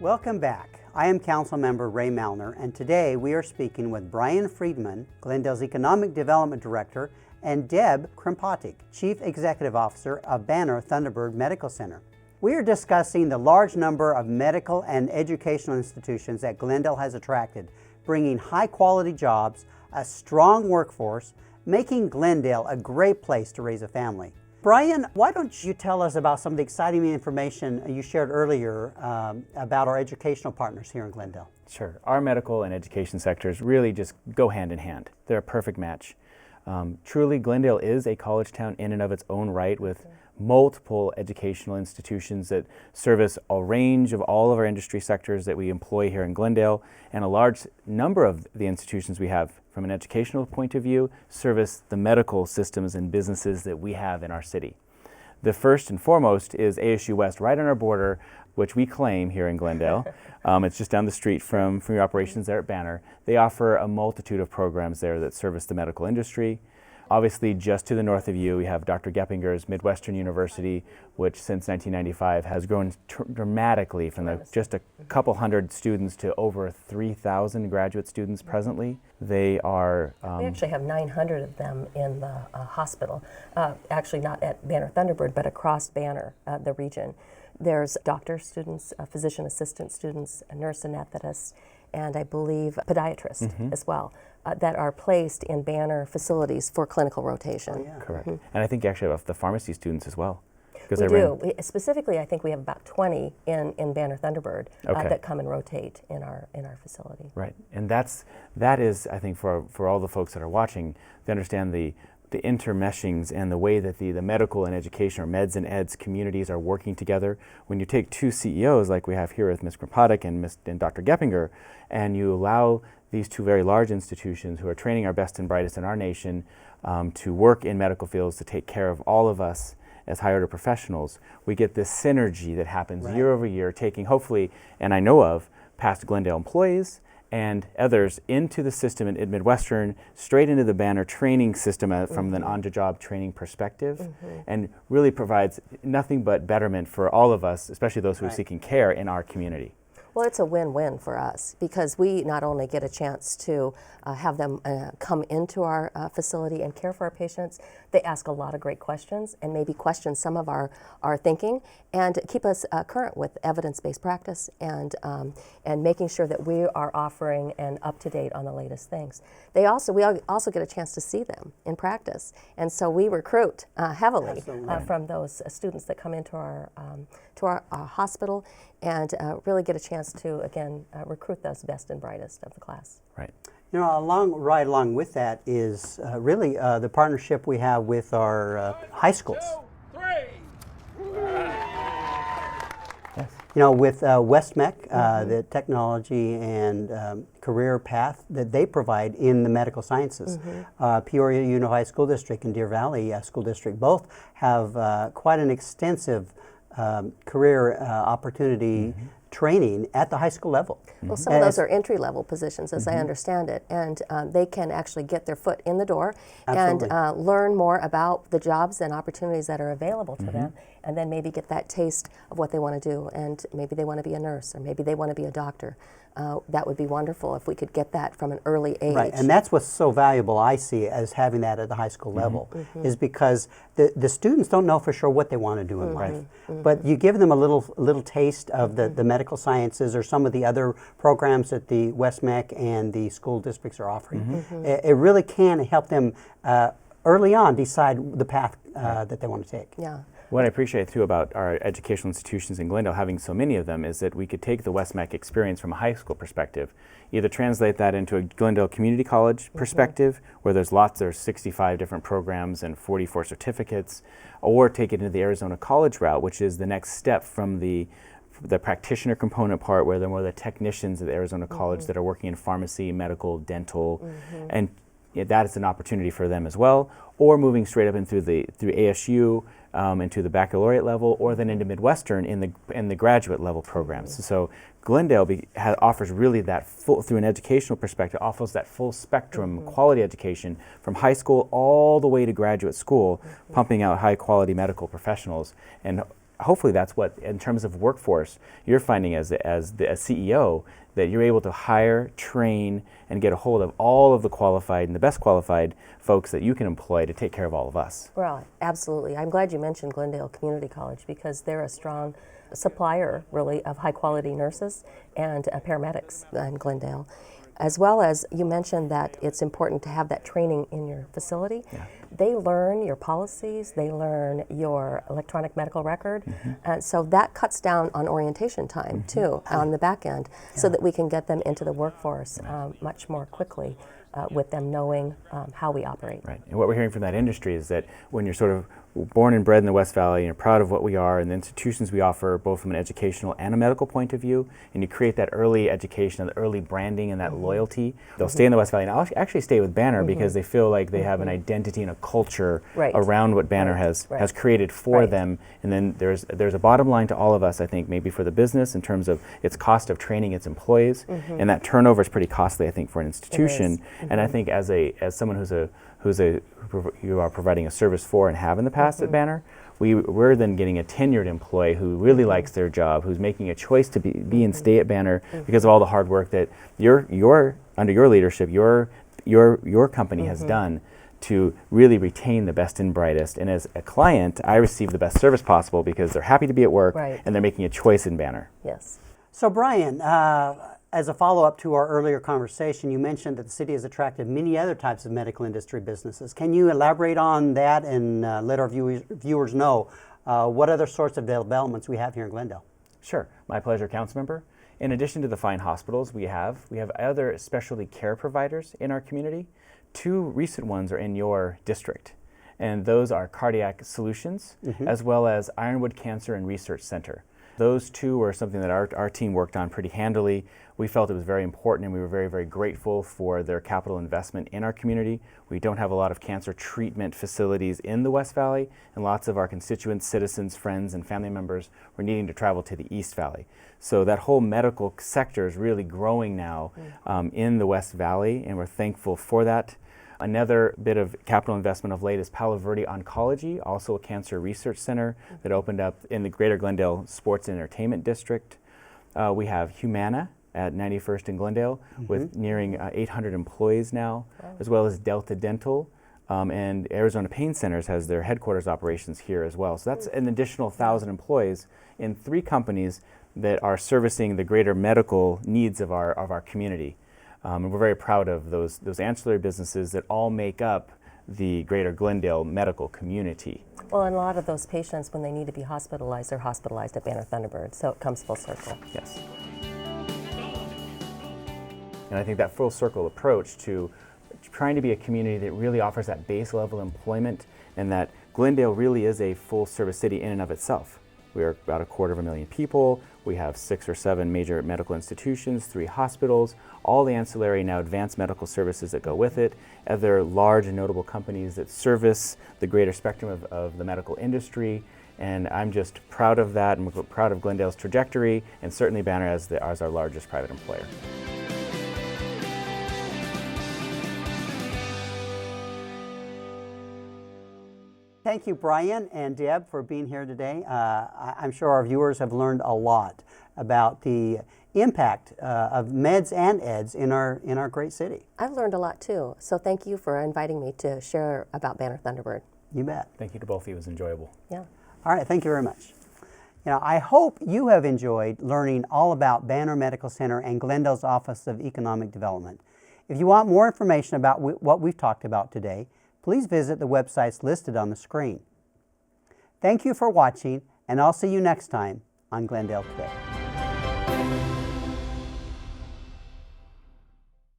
Welcome back. I am Councilmember Ray Malnar, and today we are speaking with Brian Friedman, Glendale's Economic Development Director, and Deb Krmpotic, Chief Executive Officer of Banner Thunderbird Medical Center. We are discussing the large number of medical and educational institutions that Glendale has attracted, bringing high-quality jobs, a strong workforce, making Glendale a great place to raise a family. Brian, why don't you tell us about some of the exciting information you shared earlier about our educational partners here in Glendale? Sure. Our medical and education sectors really just go hand in hand. They're a perfect match. Truly, Glendale is a college town in and of its own right, with multiple educational institutions that service a range of all of our industry sectors that we employ here in Glendale, and a large number of the institutions we have from an educational point of view service the medical systems and businesses that we have in our city. The first and foremost is ASU West, right on our border, which we claim here in Glendale. It's just down the street from your operations there at Banner. They offer a multitude of programs there that service the medical industry. Obviously, just to the north of you, we have Dr. Geppinger's Midwestern University, which since 1995 has grown dramatically from just a couple hundred students to over 3,000 graduate students presently. They are... we actually have 900 of them in the hospital, actually not at Banner Thunderbird, but across Banner, the region. There's doctor students, physician assistant students, nurse anesthetists, and I believe podiatrists as well, that are placed in Banner facilities for clinical rotation. Oh, yeah. Correct. And I think you actually have the pharmacy students as well. We do. Specifically, I think we have about 20 in Banner Thunderbird that come and rotate in our facility. Right, and that is, I think, for all the folks that are watching, they understand the intermeshings and the way that the medical and education, or meds and eds communities are working together. When you take two CEOs like we have here with Ms. Krmpotic and Dr. Geppinger, and you allow these two very large institutions who are training our best and brightest in our nation to work in medical fields to take care of all of us as higher order professionals, we get this synergy that happens year over year, taking hopefully, and I know of, past Glendale employees and others into the system at Midwestern, straight into the Banner training system from an on-the-job training perspective, and really provides nothing but betterment for all of us, especially those who are seeking care in our community. Well, it's a win-win for us, because we not only get a chance to have them come into our facility and care for our patients, they ask a lot of great questions and maybe question some of our thinking, and keep us current with evidence-based practice and making sure that we are offering and up-to-date on the latest things. We also get a chance to see them in practice, and so we recruit heavily from those students that come into our hospital, and really get a chance to, again, recruit those best and brightest of the class. Right. You know, right along with that is really the partnership we have with our high schools. 2, 3. Yes. You know, with West-MEC, the technology and career path that they provide in the medical sciences. Peoria Unified School District and Deer Valley School District both have quite an extensive career opportunity training at the high school level. Well, some of those are entry-level positions, as I understand it, and they can actually get their foot in the door and learn more about the jobs and opportunities that are available to them, and then maybe get that taste of what they want to do, and maybe they want to be a nurse, or maybe they want to be a doctor. That would be wonderful if we could get that from an early age. Right, and that's what's so valuable, I see, as having that at the high school level, is because the students don't know for sure what they want to do in life. But you give them a little taste of the medical sciences or some of the other programs that the West-MEC and the school districts are offering. It really can help them early on decide the path that they want to take. Yeah. What I appreciate too about our educational institutions in Glendale, having so many of them, is that we could take the West-MEC experience from a high school perspective, either translate that into a Glendale Community College perspective, where there's 65 different programs and 44 certificates, or take it into the Arizona College route, which is the next step from the practitioner component part, where they're more the technicians at the Arizona College that are working in pharmacy, medical, dental, and that is an opportunity for them as well, or moving straight up in through ASU into the baccalaureate level, or then into Midwestern in the graduate level programs. So Glendale offers really that full, through an educational perspective, offers that full spectrum quality education from high school all the way to graduate school, pumping out high quality medical professionals. And hopefully that's what, in terms of workforce, you're finding as CEO, that you're able to hire, train, and get a hold of all of the qualified and the best qualified folks that you can employ to take care of all of us. Well, absolutely. I'm glad you mentioned Glendale Community College because they're a strong supplier, really, of high-quality nurses and paramedics in Glendale. As well as you mentioned that it's important to have that training in your facility. Yeah. They learn your policies, they learn your electronic medical record, and so that cuts down on orientation time too on the back end, so that we can get them into the workforce much more quickly with them knowing how we operate. Right, and what we're hearing from that industry is that when you're sort of born and bred in the West Valley and you're proud of what we are and the institutions we offer, both from an educational and a medical point of view, and you create that early education and the early branding and that loyalty, they'll stay in the West Valley and I'll actually stay with Banner because they feel like they have an identity and a culture around what Banner has created for them. And then there's a bottom line to all of us, I think, maybe for the business in terms of its cost of training its employees, and that turnover is pretty costly, I think, for an institution. And I think as someone you are providing a service for and have in the past at Banner, we're then getting a tenured employee who really likes their job, who's making a choice to be and stay at Banner because of all the hard work that under your leadership, your company has done to really retain the best and brightest. And as a client, I receive the best service possible because they're happy to be at work and they're making a choice in Banner. Yes. So Brian, as a follow-up to our earlier conversation, you mentioned that the city has attracted many other types of medical industry businesses. Can you elaborate on that and let our viewers know what other sorts of developments we have here in Glendale? Sure, my pleasure, Councilmember. In addition to the fine hospitals we have other specialty care providers in our community. Two recent ones are in your district, and those are Cardiac Solutions as well as Ironwood Cancer and Research Center. Those two were something that our team worked on pretty handily. We felt it was very important and we were very, very grateful for their capital investment in our community. We don't have a lot of cancer treatment facilities in the West Valley, and lots of our constituents, citizens, friends, and family members were needing to travel to the East Valley. So that whole medical sector is really growing now in the West Valley, and we're thankful for that. Another bit of capital investment of late is Palo Verde Oncology, also a cancer research center that opened up in the Greater Glendale Sports and Entertainment District. We have Humana at 91st and Glendale with nearing 800 employees now, as well as Delta Dental, and Arizona Pain Centers has their headquarters operations here as well. So that's an additional 1,000 employees in 3 companies that are servicing the greater medical needs of our community. And we're very proud of those ancillary businesses that all make up the greater Glendale medical community. Well, and a lot of those patients, when they need to be hospitalized, they're hospitalized at Banner Thunderbird, so it comes full circle. Yes. And I think that full circle approach to trying to be a community that really offers that base level employment, and that Glendale really is a full service city in and of itself. We are about 250,000 people. We have 6 or 7 major medical institutions, 3 hospitals, all the ancillary now advanced medical services that go with it, other large and notable companies that service the greater spectrum of the medical industry. And I'm just proud of that, and we're proud of Glendale's trajectory, and certainly Banner as our largest private employer. Thank you, Brian and Deb, for being here today. I'm sure our viewers have learned a lot about the impact of meds and eds in our great city. I've learned a lot too, so thank you for inviting me to share about Banner Thunderbird. You bet. Thank you to both of you. It was enjoyable. Yeah. All right, thank you very much. I hope you have enjoyed learning all about Banner Medical Center and Glendale's Office of Economic Development. If you want more information about what we've talked about today, please visit the websites listed on the screen. Thank you for watching, and I'll see you next time on Glendale Today.